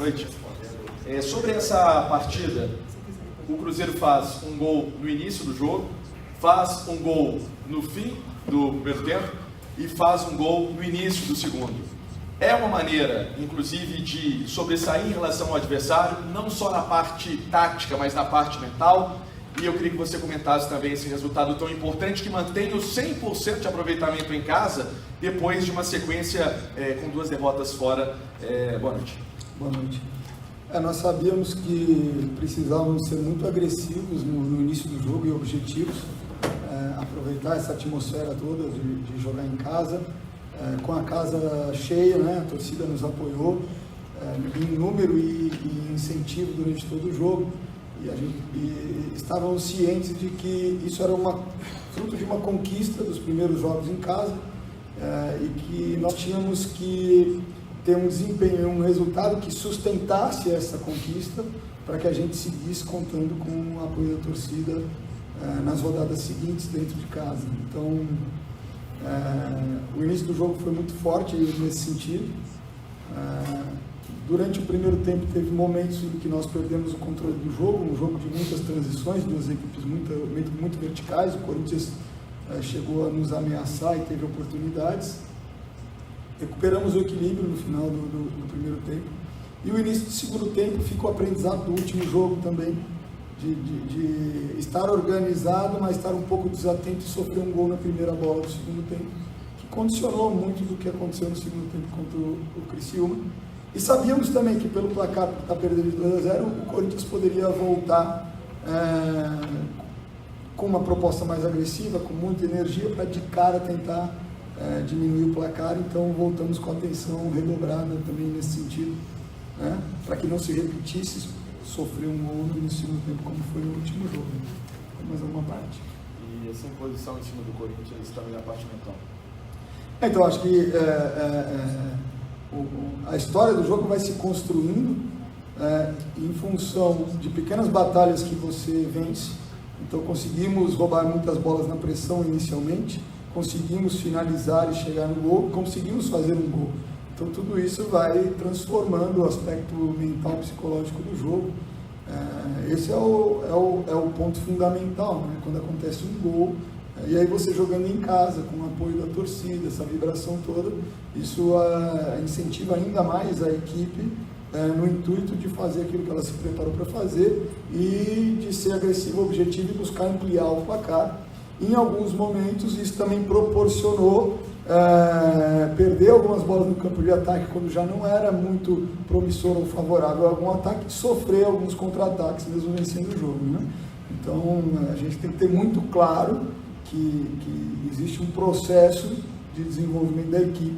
noite. Sobre essa partida, o Cruzeiro faz um gol no início do jogo, faz um gol no fim do primeiro tempo e faz um gol no início do segundo. É uma maneira, inclusive, de sobressair em relação ao adversário, não só na parte tática, mas na parte mental. E eu queria que você comentasse também esse resultado tão importante que mantém o 100% de aproveitamento em casa, depois de uma sequência com 2 derrotas fora. Boa noite. Boa noite. Nós sabíamos que precisávamos ser muito agressivos no início do jogo e objetivos, aproveitar essa atmosfera toda de jogar em casa, com a casa cheia, né? A torcida nos apoiou em número e incentivo durante todo o jogo. E estávamos cientes de que isso era fruto de uma conquista dos primeiros jogos em casa, e que nós tínhamos que ter um desempenho, um resultado que sustentasse essa conquista para que a gente seguisse contando com o apoio da torcida nas rodadas seguintes dentro de casa. Então, o início do jogo foi muito forte nesse sentido. Durante o primeiro tempo teve momentos em que nós perdemos o controle do jogo, um jogo de muitas transições, 2 equipes muito verticais. O Corinthians chegou a nos ameaçar e teve oportunidades. Recuperamos o equilíbrio no final do primeiro tempo. E o início do segundo tempo ficou aprendizado do último jogo também, de estar organizado, mas estar um pouco desatento e sofrer um gol na primeira bola do segundo tempo, que condicionou muito do que aconteceu no segundo tempo contra o Criciúma. E sabíamos também que pelo placar que está perdendo de 2-0, o Corinthians poderia voltar com uma proposta mais agressiva, com muita energia, para de cara tentar diminuir o placar. Então voltamos com a atenção redobrada também nesse sentido, né? Para que não se repetisse sofrer um gol no segundo tempo, como foi no último jogo. Mais alguma parte? E essa imposição em cima do Corinthians também na parte mental? Então, acho que a história do jogo vai se construindo em função de pequenas batalhas que você vence. Então, conseguimos roubar muitas bolas na pressão inicialmente, conseguimos finalizar e chegar no gol, conseguimos fazer um gol. Então, tudo isso vai transformando o aspecto mental, psicológico do jogo. Esse é o ponto fundamental, né? Quando acontece um gol, e aí você jogando em casa, com o apoio da torcida, essa vibração toda, isso incentiva ainda mais a equipe no intuito de fazer aquilo que ela se preparou para fazer e de ser agressivo, objetivo e buscar ampliar o placar. Em alguns momentos, isso também proporcionou perder algumas bolas no campo de ataque quando já não era muito promissor ou favorável a algum ataque, sofrer alguns contra-ataques mesmo vencendo o jogo, né? Então, a gente tem que ter muito claro que existe um processo de desenvolvimento da equipe,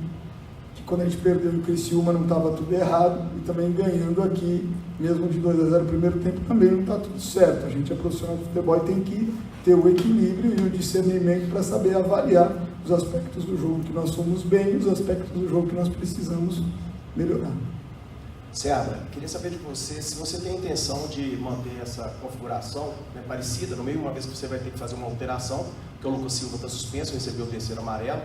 que quando a gente perdeu em Criciúma não estava tudo errado, e também ganhando aqui, mesmo de 2-0 no primeiro tempo, também não está tudo certo. A gente é profissional de futebol e tem que ter o equilíbrio e o discernimento para saber avaliar os aspectos do jogo que nós somos bem e os aspectos do jogo que nós precisamos melhorar. Seabra, queria saber de você se você tem a intenção de manter essa configuração, né, parecida no meio, uma vez que você vai ter que fazer uma alteração, porque o Lucas Silva está suspenso, recebeu o 3º amarelo,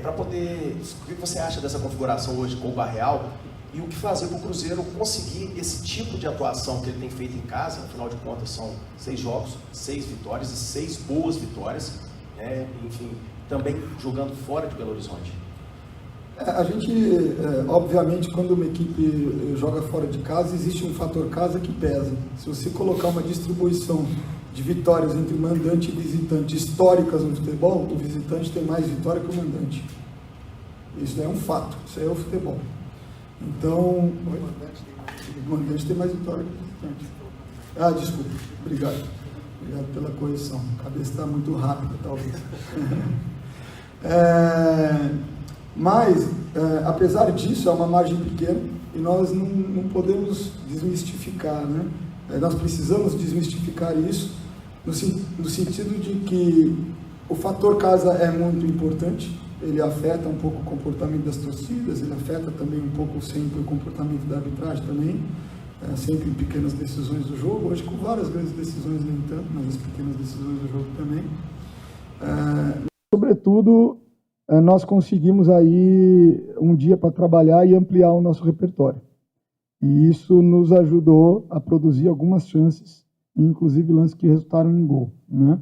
para poder... O que você acha dessa configuração hoje com o Barreal e o que fazer para o Cruzeiro conseguir esse tipo de atuação que ele tem feito em casa? Afinal de contas, são 6 jogos, 6 vitórias e 6 boas vitórias, né? Enfim, também jogando fora de Belo Horizonte. A gente, obviamente, quando uma equipe joga fora de casa, existe um fator casa que pesa. Se você colocar uma distribuição de vitórias entre mandante e visitante históricas no futebol, o visitante tem mais vitória que o mandante. Isso é um fato, isso é o futebol. Então, o mandante tem mais vitória que o visitante. Desculpa, obrigado. Obrigado pela correção. A cabeça está muito rápida, talvez. Mas, apesar disso, é uma margem pequena e nós não podemos desmistificar, né? Nós precisamos desmistificar isso no sentido de que o fator casa é muito importante, ele afeta um pouco o comportamento das torcidas, ele afeta também um pouco sempre o comportamento da arbitragem também, sempre em pequenas decisões do jogo, hoje com várias grandes decisões nem tanto, mas as pequenas decisões do jogo também. Sobretudo, nós conseguimos aí um dia para trabalhar e ampliar o nosso repertório. E isso nos ajudou a produzir algumas chances, inclusive lances que resultaram em gol, né?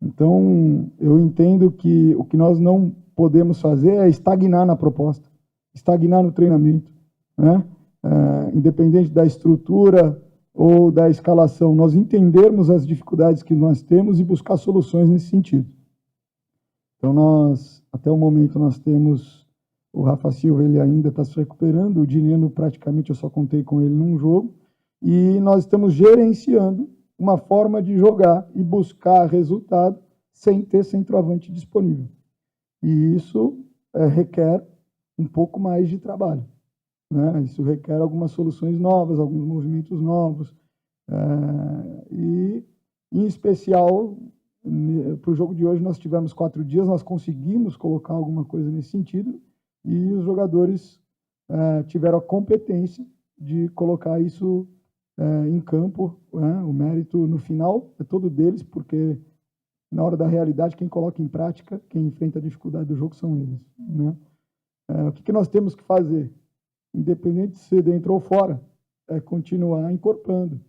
Então, eu entendo que o que nós não podemos fazer é estagnar na proposta, estagnar no treinamento, né? Independente da estrutura ou da escalação, nós entendermos as dificuldades que nós temos e buscar soluções nesse sentido. Então, até o momento, nós temos o Rafa Silva, ele ainda está se recuperando, o Dineno praticamente eu só contei com ele num jogo, e nós estamos gerenciando uma forma de jogar e buscar resultado sem ter centroavante disponível. E isso requer um pouco mais de trabalho, né? Isso requer algumas soluções novas, alguns movimentos novos, e, em especial, para o jogo de hoje, nós tivemos 4 dias, nós conseguimos colocar alguma coisa nesse sentido, e os jogadores tiveram a competência de colocar isso em campo, né? O mérito no final é todo deles, porque na hora da realidade, quem coloca em prática, quem enfrenta a dificuldade do jogo são eles, né? O que nós temos que fazer, independente de ser dentro ou fora, é continuar incorporando,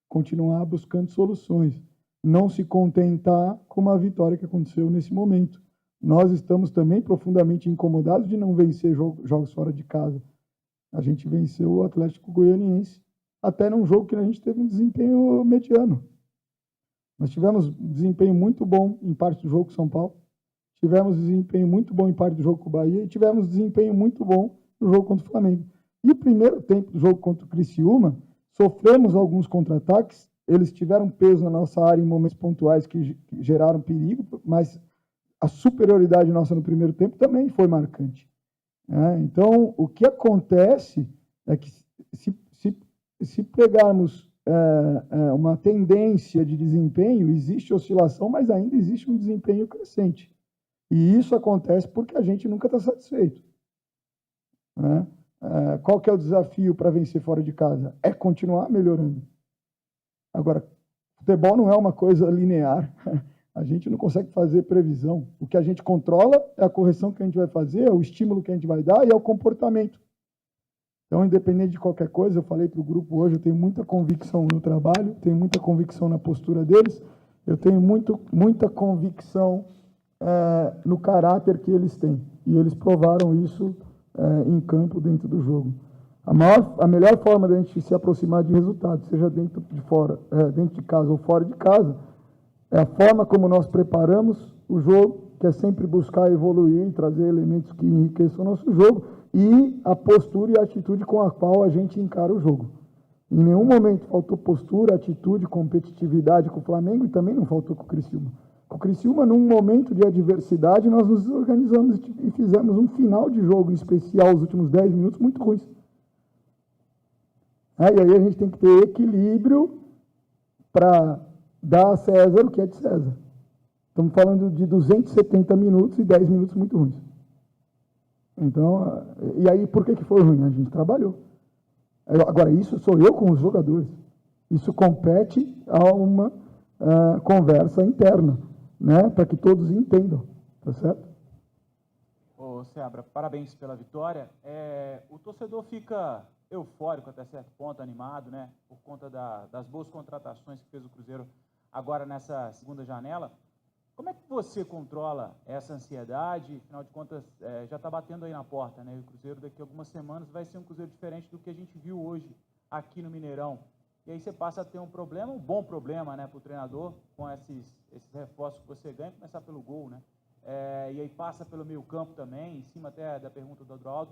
continuar buscando soluções, não se contentar com uma vitória que aconteceu nesse momento. Nós estamos também profundamente incomodados de não vencer jogos fora de casa. A gente venceu o Atlético Goianiense, até num jogo que a gente teve um desempenho mediano. Nós tivemos desempenho muito bom em parte do jogo com São Paulo, tivemos desempenho muito bom em parte do jogo com o Bahia e tivemos desempenho muito bom no jogo contra o Flamengo. E o primeiro tempo do jogo contra o Criciúma, sofremos alguns contra-ataques, eles tiveram peso na nossa área em momentos pontuais que geraram perigo, mas a superioridade nossa no primeiro tempo também foi marcante. Então, o que acontece é que se pegarmos uma tendência de desempenho, existe oscilação, mas ainda existe um desempenho crescente. E isso acontece porque a gente nunca está satisfeito, né? Qual que é o desafio para vencer fora de casa? É continuar melhorando. Agora, futebol não é uma coisa linear. A gente não consegue fazer previsão. O que a gente controla é a correção que a gente vai fazer, é o estímulo que a gente vai dar e é o comportamento. Então, independente de qualquer coisa, eu falei para o grupo hoje, eu tenho muita convicção no trabalho, tenho muita convicção na postura deles, eu tenho muita convicção no caráter que eles têm. E eles provaram isso em campo, dentro do jogo. A melhor forma da gente se aproximar de resultados, seja dentro de casa ou fora de casa, é a forma como nós preparamos o jogo, que é sempre buscar evoluir, trazer elementos que enriqueçam o nosso jogo, e a postura e a atitude com a qual a gente encara o jogo. Em nenhum momento faltou postura, atitude, competitividade com o Flamengo, e também não faltou com o Criciúma. Com o Criciúma, num momento de adversidade, nós nos organizamos e fizemos um final de jogo, em especial os últimos 10 minutos, muito ruins. E aí a gente tem que ter equilíbrio para dar a César o que é de César. Estamos falando de 270 minutos e 10 minutos muito ruins. Então, e aí por que foi ruim? A gente trabalhou. Agora, isso sou eu com os jogadores. Isso compete a uma conversa interna, né? Para que todos entendam, tá certo? Ô, Seabra, parabéns pela vitória. O torcedor fica eufórico até certo ponto, animado, né? Por conta das boas contratações que fez o Cruzeiro agora nessa segunda janela. Como é que você controla essa ansiedade? Afinal de contas, já está batendo aí na porta, né? O Cruzeiro daqui a algumas semanas vai ser um Cruzeiro diferente do que a gente viu hoje aqui no Mineirão. E aí você passa a ter um problema, um bom problema, né, para o treinador, com esses reforços que você ganha, começar pelo gol, né? E aí passa pelo meio campo também, em cima até da pergunta do Adroaldo,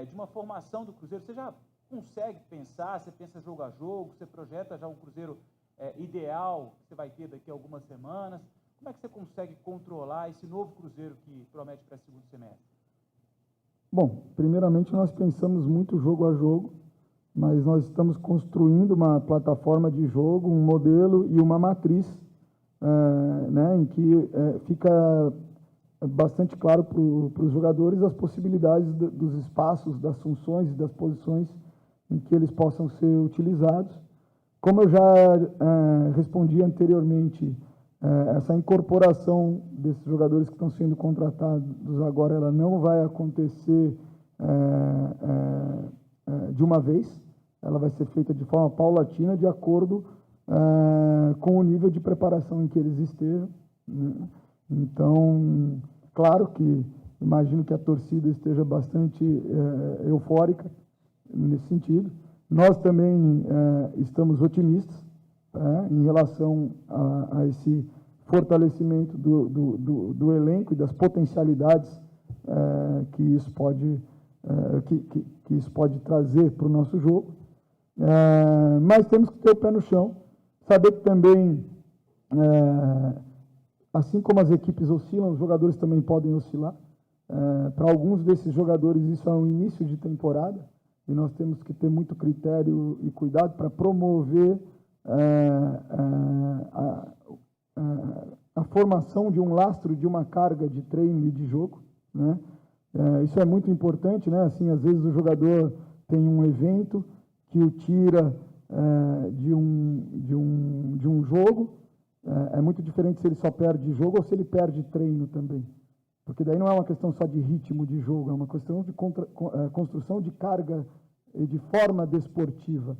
de uma formação do Cruzeiro. Você já consegue pensar, você pensa jogo a jogo, você projeta já um Cruzeiro ideal que você vai ter daqui a algumas semanas. Como é que você consegue controlar esse novo Cruzeiro que promete para o segundo semestre? Bom, primeiramente nós pensamos muito jogo a jogo, mas nós estamos construindo uma plataforma de jogo, um modelo e uma matriz, né, em que fica bastante claro para os jogadores as possibilidades dos espaços, das funções e das posições em que eles possam ser utilizados. Como eu já respondi anteriormente, essa incorporação desses jogadores que estão sendo contratados agora, ela não vai acontecer de uma vez. ela vai ser feita de forma paulatina, de acordo com o nível de preparação em que eles estejam, né? Então, claro que imagino que a torcida esteja bastante eufórica nesse sentido. Nós também estamos otimistas em relação a esse fortalecimento do elenco e das potencialidades que isso pode trazer para o nosso jogo. Mas temos que ter o pé no chão, saber que também, assim como as equipes oscilam, os jogadores também podem oscilar. Para alguns desses jogadores isso é um início de temporada e nós temos que ter muito critério e cuidado para promover a formação de um lastro, de uma carga de treino e de jogo, né? Isso é muito importante, né? Assim, às vezes o jogador tem um evento que o tira de um jogo. É muito diferente se ele só perde jogo ou se ele perde treino também. Porque daí não é uma questão só de ritmo de jogo, é uma questão de construção de carga e de forma desportiva,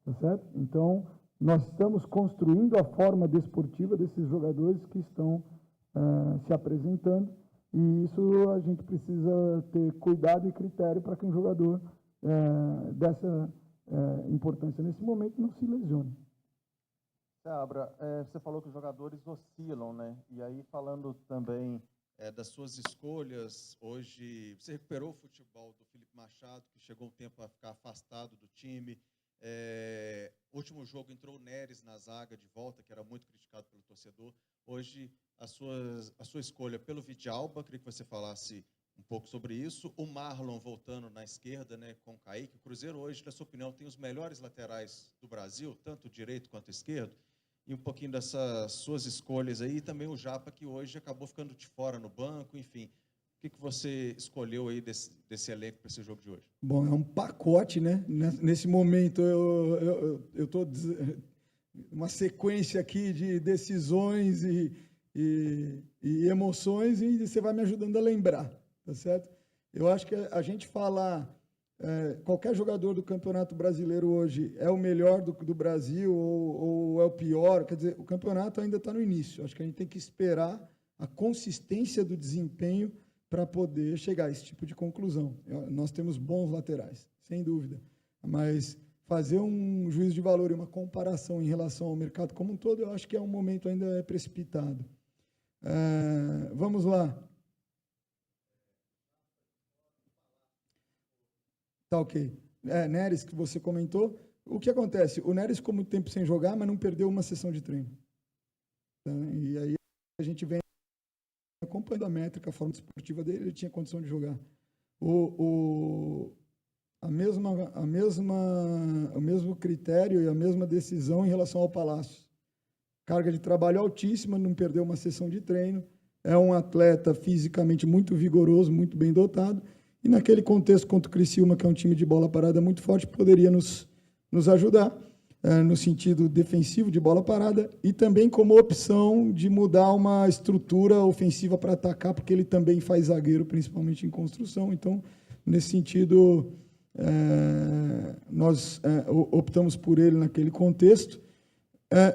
tá certo? Então, nós estamos construindo a forma desportiva desses jogadores que estão se apresentando, e isso a gente precisa ter cuidado e critério para que um jogador dessa importância nesse momento não se lesione. Seabra, você falou que os jogadores oscilam, né? E aí, falando também das suas escolhas, hoje você recuperou o futebol do Felipe Machado, que chegou um tempo a ficar afastado do time. Último jogo entrou o Neres na zaga de volta, que era muito criticado pelo torcedor. Hoje, a sua escolha pelo Vidalba, queria que você falasse um pouco sobre isso. O Marlon voltando na esquerda, né, com o Kaique. O Cruzeiro hoje, na sua opinião, tem os melhores laterais do Brasil, tanto o direito quanto o esquerdo. E um pouquinho dessas suas escolhas aí, e também o Japa, que hoje acabou ficando de fora no banco, enfim. O que você escolheu aí desse elenco para esse jogo de hoje? Bom, é um pacote, né? Nesse momento, eu estou uma sequência aqui de decisões e emoções, e você vai me ajudando a lembrar, tá certo? Eu acho que a gente falar qualquer jogador do Campeonato Brasileiro hoje é o melhor do Brasil ou é o pior, quer dizer, o campeonato ainda está no início. Acho que a gente tem que esperar a consistência do desempenho para poder chegar a esse tipo de conclusão. Nós temos bons laterais, sem dúvida, mas fazer um juízo de valor e uma comparação em relação ao mercado como um todo, eu acho que é um momento ainda precipitado. Vamos lá. Tá ok. Neres, que você comentou. O que acontece? O Neres ficou muito tempo sem jogar, mas não perdeu uma sessão de treino. E aí a gente vem acompanhando a métrica, a forma esportiva dele, ele tinha condição de jogar. O mesmo critério e a mesma decisão em relação ao Palácio. Carga de trabalho altíssima, não perdeu uma sessão de treino, é um atleta fisicamente muito vigoroso, muito bem dotado, e naquele contexto contra o Criciúma, que é um time de bola parada muito forte, poderia nos ajudar no sentido defensivo de bola parada e também como opção de mudar uma estrutura ofensiva para atacar, porque ele também faz zagueiro, principalmente em construção. Então, nesse sentido, nós optamos por ele naquele contexto.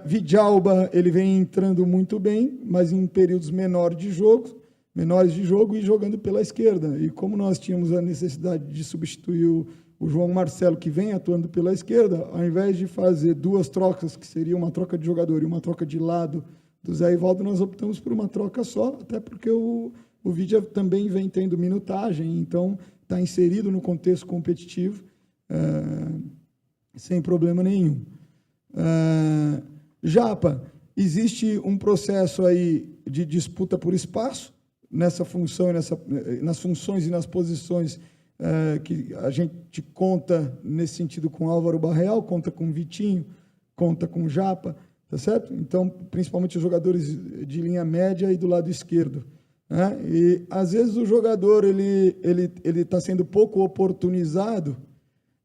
Vidalba, ele vem entrando muito bem, mas em períodos menores de jogo e jogando pela esquerda. E como nós tínhamos a necessidade de substituir o João Marcelo, que vem atuando pela esquerda, ao invés de fazer duas trocas, que seria uma troca de jogador e uma troca de lado do Zé Ivaldo, nós optamos por uma troca só, até porque o Vidia também vem tendo minutagem, então está inserido no contexto competitivo, sem problema nenhum. Japa, existe um processo aí de disputa por espaço, nessa função, nas funções e nas posições que a gente conta nesse sentido com Álvaro Barreal, conta com Vitinho, conta com Japa, tá certo? Então, principalmente os jogadores de linha média e do lado esquerdo, né? E às vezes o jogador ele está sendo pouco oportunizado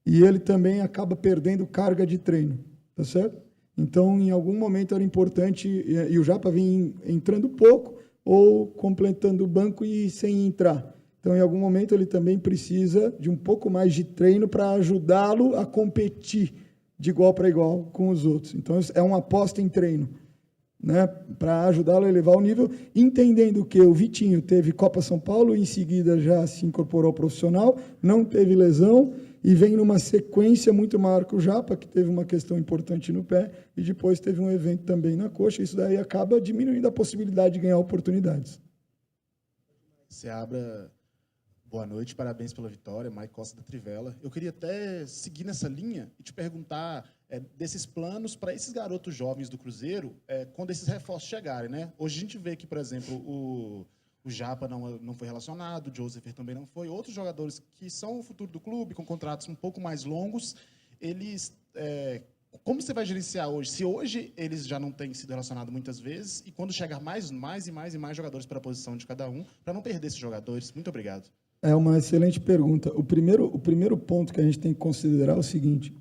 e ele também acaba perdendo carga de treino, tá certo? Então, em algum momento era importante, e o Japa vinha entrando pouco ou completando o banco e sem entrar. Então, em algum momento, ele também precisa de um pouco mais de treino para ajudá-lo a competir de igual para igual com os outros. Então, é uma aposta em treino, né, para ajudá-lo a elevar o nível, entendendo que o Vitinho teve Copa São Paulo, em seguida já se incorporou ao profissional, não teve lesão, e vem numa sequência muito maior que o Japa, que teve uma questão importante no pé, e depois teve um evento também na coxa. Isso daí acaba diminuindo a possibilidade de ganhar oportunidades. Seabra, boa noite, parabéns pela vitória, Mike Costa da Trivela. Eu queria até seguir nessa linha e te perguntar desses planos para esses garotos jovens do Cruzeiro, quando esses reforços chegarem, né? Hoje a gente vê que, por exemplo, o Japa não foi relacionado, o Joseph também não foi. Outros jogadores que são o futuro do clube, com contratos um pouco mais longos, eles... como você vai gerenciar hoje? Se hoje eles já não têm sido relacionados muitas vezes, e quando chegar mais jogadores para a posição de cada um, para não perder esses jogadores? Muito obrigado. É uma excelente pergunta. O primeiro ponto que a gente tem que considerar é o seguinte: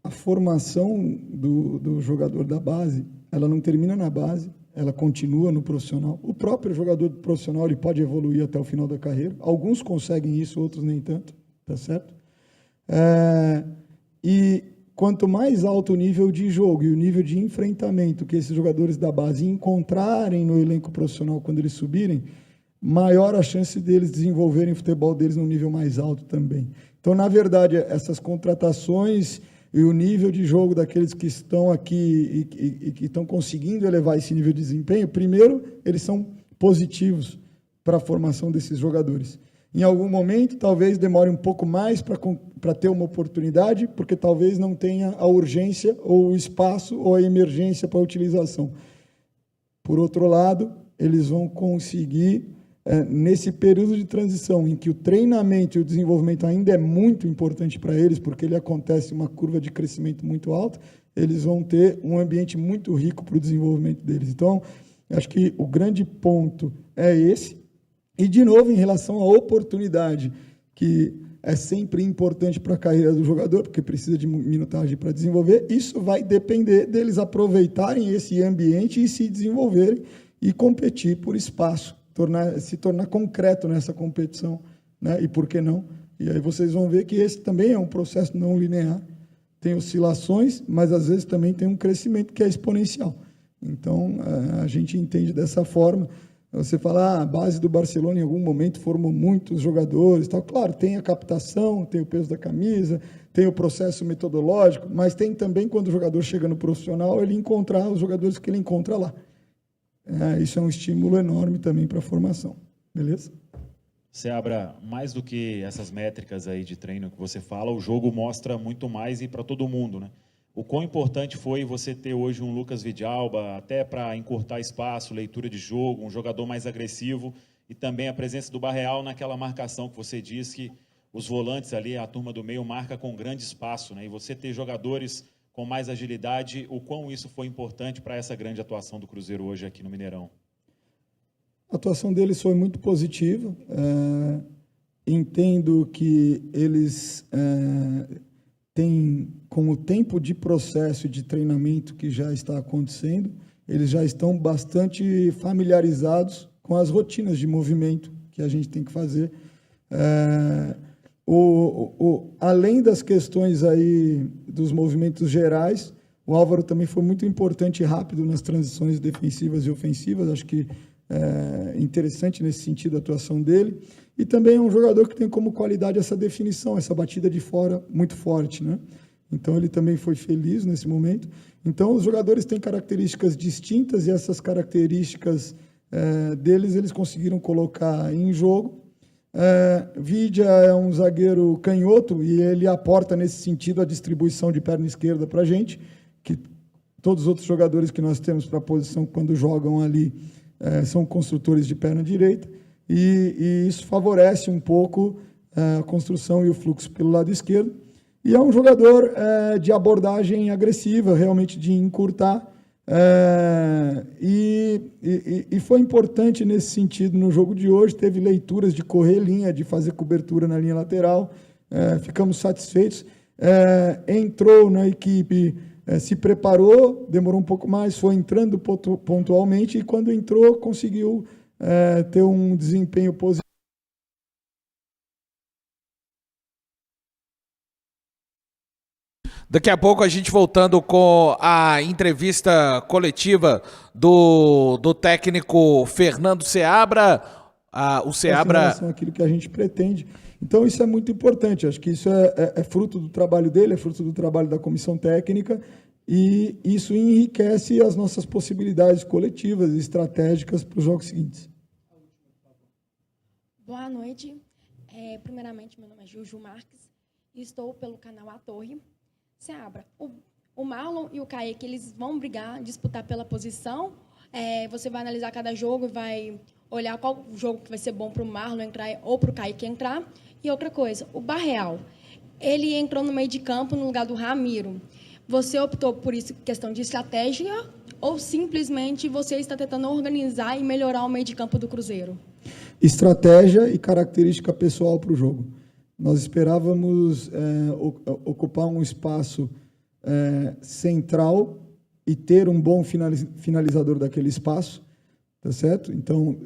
a formação do jogador da base, ela não termina na base, ela continua no profissional. O próprio jogador profissional ele pode evoluir até o final da carreira. Alguns conseguem isso, outros nem tanto, tá certo? E quanto mais alto o nível de jogo e o nível de enfrentamento que esses jogadores da base encontrarem no elenco profissional quando eles subirem, maior a chance deles desenvolverem o futebol deles num nível mais alto também. Então, na verdade, essas contratações e o nível de jogo daqueles que estão aqui e que estão conseguindo elevar esse nível de desempenho, primeiro, eles são positivos para a formação desses jogadores. Em algum momento, talvez demore um pouco mais para ter uma oportunidade, porque talvez não tenha a urgência, ou o espaço, ou a emergência para a utilização. Por outro lado, eles vão conseguir, nesse período de transição, em que o treinamento e o desenvolvimento ainda é muito importante para eles, porque ele acontece uma curva de crescimento muito alta, eles vão ter um ambiente muito rico para o desenvolvimento deles. Então, acho que o grande ponto é esse. E, de novo, em relação à oportunidade, que é sempre importante para a carreira do jogador, porque precisa de minutagem para desenvolver, isso vai depender deles aproveitarem esse ambiente e se desenvolverem e competir por espaço, se tornar concreto nessa competição, né? E por que não? E aí vocês vão ver que esse também é um processo não linear, tem oscilações, mas às vezes também tem um crescimento que é exponencial. Então, a gente entende dessa forma. Você fala, a base do Barcelona em algum momento formou muitos jogadores, tal. Claro, tem a captação, tem o peso da camisa, tem o processo metodológico, mas tem também, quando o jogador chega no profissional, ele encontrar os jogadores que ele encontra lá. Isso é um estímulo enorme também para a formação. Beleza? Seabra, mais do que essas métricas aí de treino que você fala, o jogo mostra muito mais e para todo mundo, né? O quão importante foi você ter hoje um Lucas Vidalba, até para encurtar espaço, leitura de jogo, um jogador mais agressivo, e também a presença do Barreal naquela marcação que você diz que os volantes ali, a turma do meio, marca com grande espaço, né? E você ter jogadores com mais agilidade, o quão isso foi importante para essa grande atuação do Cruzeiro hoje aqui no Mineirão? A atuação deles foi muito positiva. Entendo que eles têm, com o tempo de processo de treinamento que já está acontecendo, eles já estão bastante familiarizados com as rotinas de movimento que a gente tem que fazer. Além das questões aí dos movimentos gerais, o Álvaro também foi muito importante e rápido nas transições defensivas e ofensivas. Acho que é interessante nesse sentido a atuação dele. E também é um jogador que tem como qualidade essa definição, essa batida de fora muito forte, né? Então, ele também foi feliz nesse momento. Então, os jogadores têm características distintas e essas características deles, eles conseguiram colocar em jogo. Vidia é um zagueiro canhoto e ele aporta nesse sentido a distribuição de perna esquerda para a gente, que todos os outros jogadores que nós temos para a posição quando jogam ali são construtores de perna direita, e isso favorece um pouco a construção e o fluxo pelo lado esquerdo. E é um jogador de abordagem agressiva, realmente de encurtar, e foi importante nesse sentido no jogo de hoje. Teve leituras de correr linha, de fazer cobertura na linha lateral, ficamos satisfeitos. Entrou na equipe, se preparou, demorou um pouco mais, foi entrando pontualmente, e quando entrou conseguiu ter um desempenho positivo. Daqui a pouco a gente voltando com a entrevista coletiva do técnico Fernando Seabra. O Seabra... Em relação àquilo que a gente pretende. Então, isso é muito importante. Acho que isso é fruto do trabalho dele, é fruto do trabalho da comissão técnica, e isso enriquece as nossas possibilidades coletivas e estratégicas para os jogos seguintes. Boa noite. Primeiramente, meu nome é Juju Marques e estou pelo canal A Torre. Seabra, o Marlon e o Kaique, eles vão brigar, disputar pela posição. Você vai analisar cada jogo e vai olhar qual jogo que vai ser bom para o Marlon entrar ou para o Kaique entrar. E outra coisa, o Barreal, ele entrou no meio de campo no lugar do Ramiro. Você optou por isso, questão de estratégia, ou simplesmente você está tentando organizar e melhorar o meio de campo do Cruzeiro? Estratégia e característica pessoal para o jogo. Nós esperávamos ocupar um espaço central e ter um bom finalizador daquele espaço, tá certo? Então,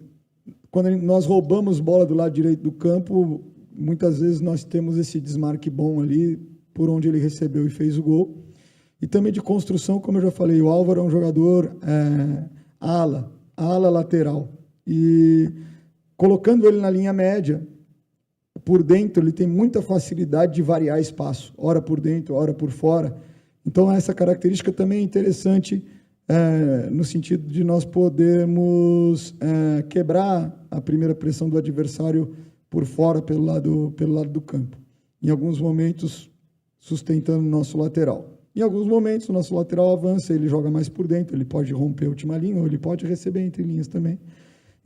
quando nós roubamos bola do lado direito do campo, muitas vezes nós temos esse desmarque bom ali, por onde ele recebeu e fez o gol. E também de construção, como eu já falei, o Álvaro é um jogador ala lateral. E colocando ele na linha média, por dentro, ele tem muita facilidade de variar espaço, ora por dentro, ora por fora. Então, essa característica também é interessante no sentido de nós podermos quebrar a primeira pressão do adversário por fora, pelo lado do campo. Em alguns momentos, sustentando o nosso lateral. Em alguns momentos, o nosso lateral avança, ele joga mais por dentro, ele pode romper a última linha, ou ele pode receber entre linhas também.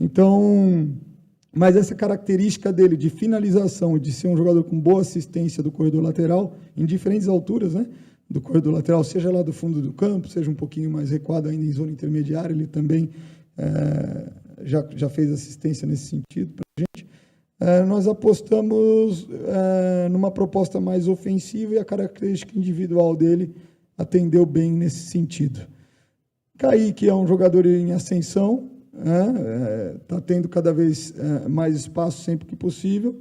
Então... Mas essa característica dele de finalização, de ser um jogador com boa assistência do corredor lateral, em diferentes alturas, né, do corredor lateral, seja lá do fundo do campo, seja um pouquinho mais recuado ainda em zona intermediária, ele também já fez assistência nesse sentido para a gente. Nós apostamos numa proposta mais ofensiva e a característica individual dele atendeu bem nesse sentido. Kaique é um jogador em ascensão, está tendo cada vez mais espaço sempre que possível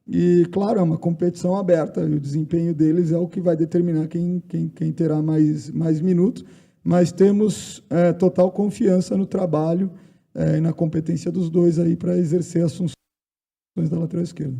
e, claro, é uma competição aberta e o desempenho deles é o que vai determinar quem terá mais minutos, mas temos total confiança no trabalho e na competência dos dois aí para exercer as funções da lateral esquerda.